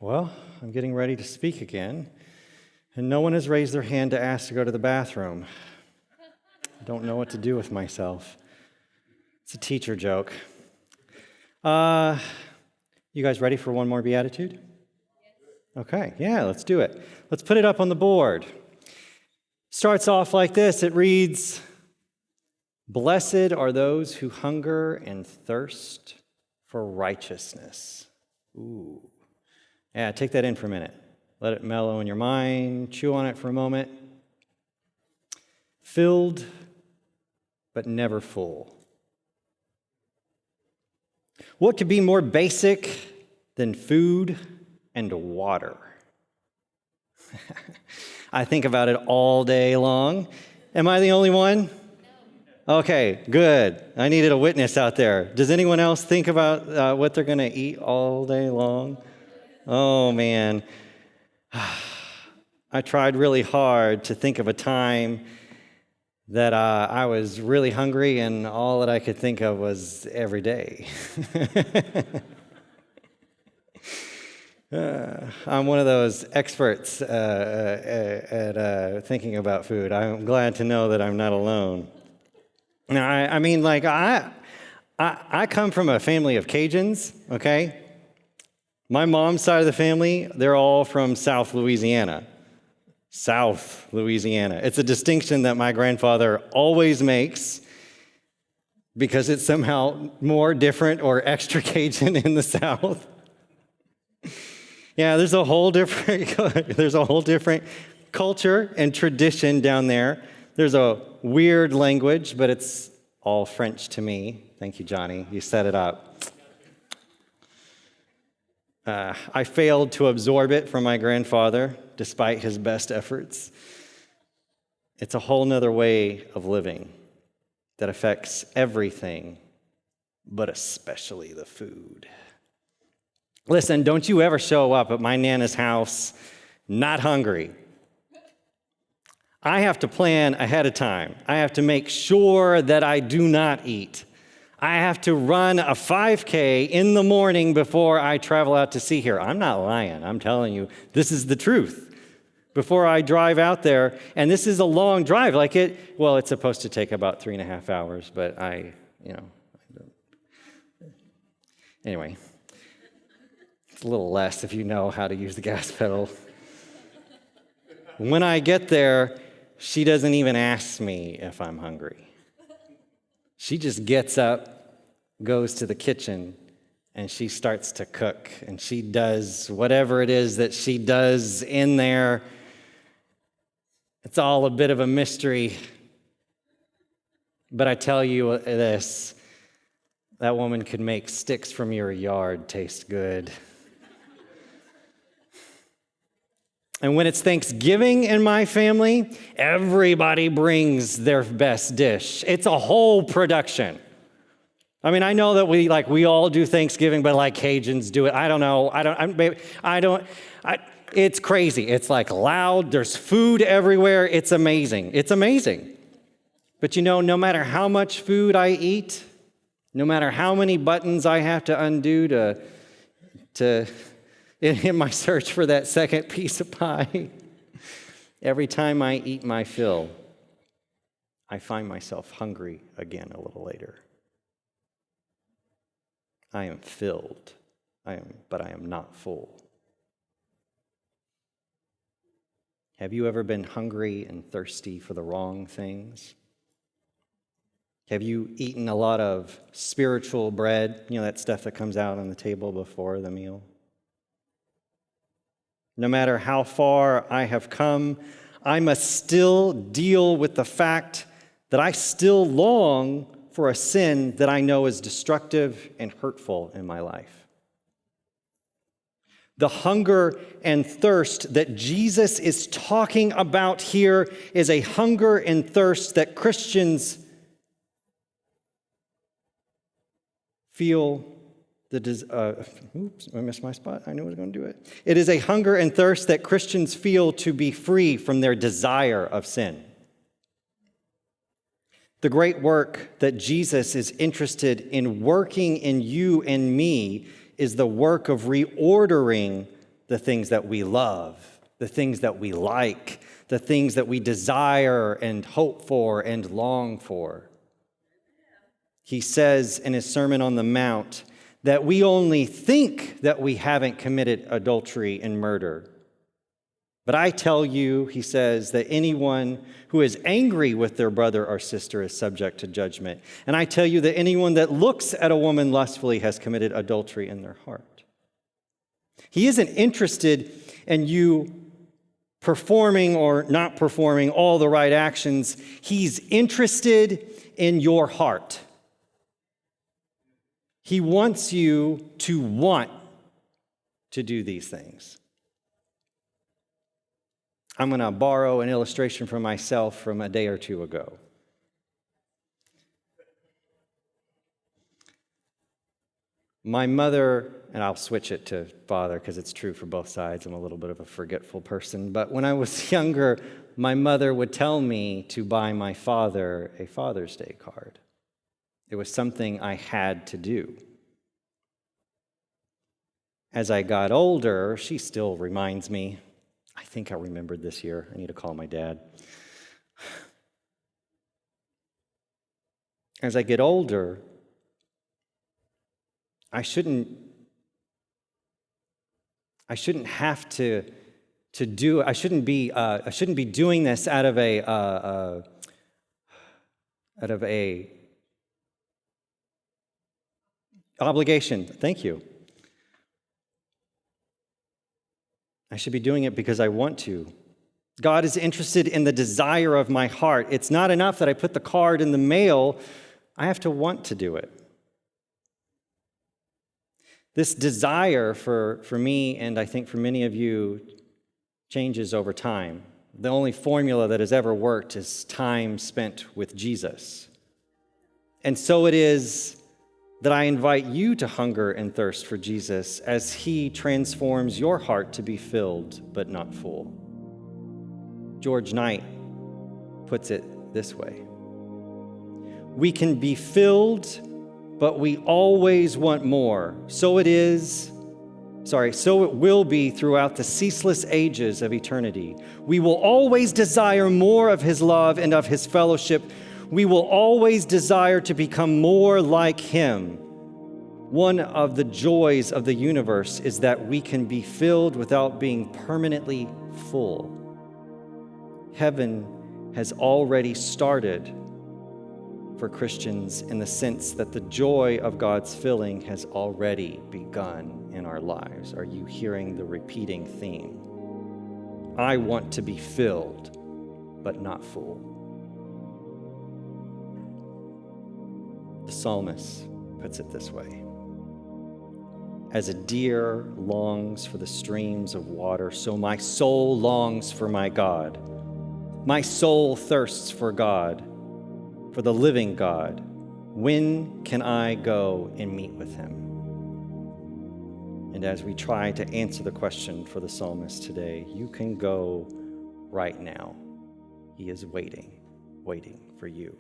Well, I'm getting ready to speak again, and no one has raised their hand to ask to go to the bathroom. I don't know what to do with myself. It's a teacher joke. You guys ready for one more Beatitude? Okay, yeah, let's do it. Let's put it up on the board. Starts off like this. It reads, "Blessed are those who hunger and thirst for righteousness." Ooh. Yeah, take that in for a minute. Let it mellow in your mind. Chew on it for a moment. Filled, but never full. What could be more basic than food and water? I think about it all day long. Am I the only one? No. Okay, good. I needed a witness out there. Does anyone else think about what they're going to eat all day long? Oh, man. I tried really hard to think of a time that I was really hungry, and all that I could think of was every day. I'm one of those experts at thinking about food. I'm glad to know that I'm not alone. Now, I come from a family of Cajuns, okay? My mom's side of the family, they're all from South Louisiana. South Louisiana. It's a distinction that my grandfather always makes because it's somehow more different or extra Cajun in the South. Yeah, there's a whole different culture and tradition down there. There's a weird language, but it's all French to me. Thank you, Johnny. You set it up. I failed to absorb it from my grandfather, despite his best efforts. It's a whole nother way of living that affects everything, but especially the food. Listen, don't you ever show up at my Nana's house not hungry. I have to plan ahead of time. I have to make sure that I do not eat. I have to run a 5K in the morning before I travel out to see her. I'm not lying. I'm telling you, this is the truth. Before I drive out there, and this is a long drive. It's supposed to take about 3.5 hours, but anyway, it's a little less if you know how to use the gas pedal. When I get there, she doesn't even ask me if I'm hungry. She just gets up, goes to the kitchen, and she starts to cook. And she does whatever it is that she does in there. It's all a bit of a mystery. But I tell you this, that woman could make sticks from your yard taste good. And when it's Thanksgiving in my family, everybody brings their best dish. It's a whole production. I mean, I know that we all do Thanksgiving, but like Cajuns do it. I don't know. It's crazy. It's loud. There's food everywhere. It's amazing. It's amazing. But no matter how much food I eat, no matter how many buttons I have to undo to in my search for that second piece of pie, every time I eat my fill, I find myself hungry again a little later. I am filled, but I am not full. Have you ever been hungry and thirsty for the wrong things? Have you eaten a lot of spiritual bread, that stuff that comes out on the table before the meal? No matter how far I have come, I must still deal with the fact that I still long for a sin that I know is destructive and hurtful in my life. The hunger and thirst that Jesus is talking about here is a hunger and thirst that Christians feel. I missed my spot. I knew I was going to do it. It is a hunger and thirst that Christians feel to be free from their desire of sin. The great work that Jesus is interested in working in you and me is the work of reordering the things that we love, the things that we like, the things that we desire and hope for and long for. He says in his Sermon on the Mount that we only think that we haven't committed adultery and murder. But I tell you, he says, that anyone who is angry with their brother or sister is subject to judgment. And I tell you that anyone that looks at a woman lustfully has committed adultery in their heart. He isn't interested in you performing or not performing all the right actions. He's interested in your heart. He wants you to want to do these things. I'm going to borrow an illustration from myself from a day or two ago. My mother, and I'll switch it to father because it's true for both sides. I'm a little bit of a forgetful person. But when I was younger, my mother would tell me to buy my father a Father's Day card. It was something I had to do. As I got older, she still reminds me. I think I remembered this year. I need to call my dad. As I get older, I shouldn't have to do. I shouldn't be doing this out of a obligation. Thank you. I should be doing it because I want to. God is interested in the desire of my heart. It's not enough that I put the card in the mail. I have to want to do it. This desire for me, and I think for many of you, changes over time. The only formula that has ever worked is time spent with Jesus. And so it is that I invite you to hunger and thirst for Jesus as he transforms your heart to be filled but not full. George Knight puts it this way: we can be filled, but we always want more. So it will be throughout the ceaseless ages of eternity. We will always desire more of his love and of his fellowship. We will always desire to become more like him. One of the joys of the universe is that we can be filled without being permanently full. Heaven has already started for Christians in the sense that the joy of God's filling has already begun in our lives. Are you hearing the repeating theme? I want to be filled, but not full. The psalmist puts it this way: as a deer longs for the streams of water, so my soul longs for my God. My soul thirsts for God, for the living God. When can I go and meet with him? And as we try to answer the question for the psalmist today, you can go right now. He is waiting for you.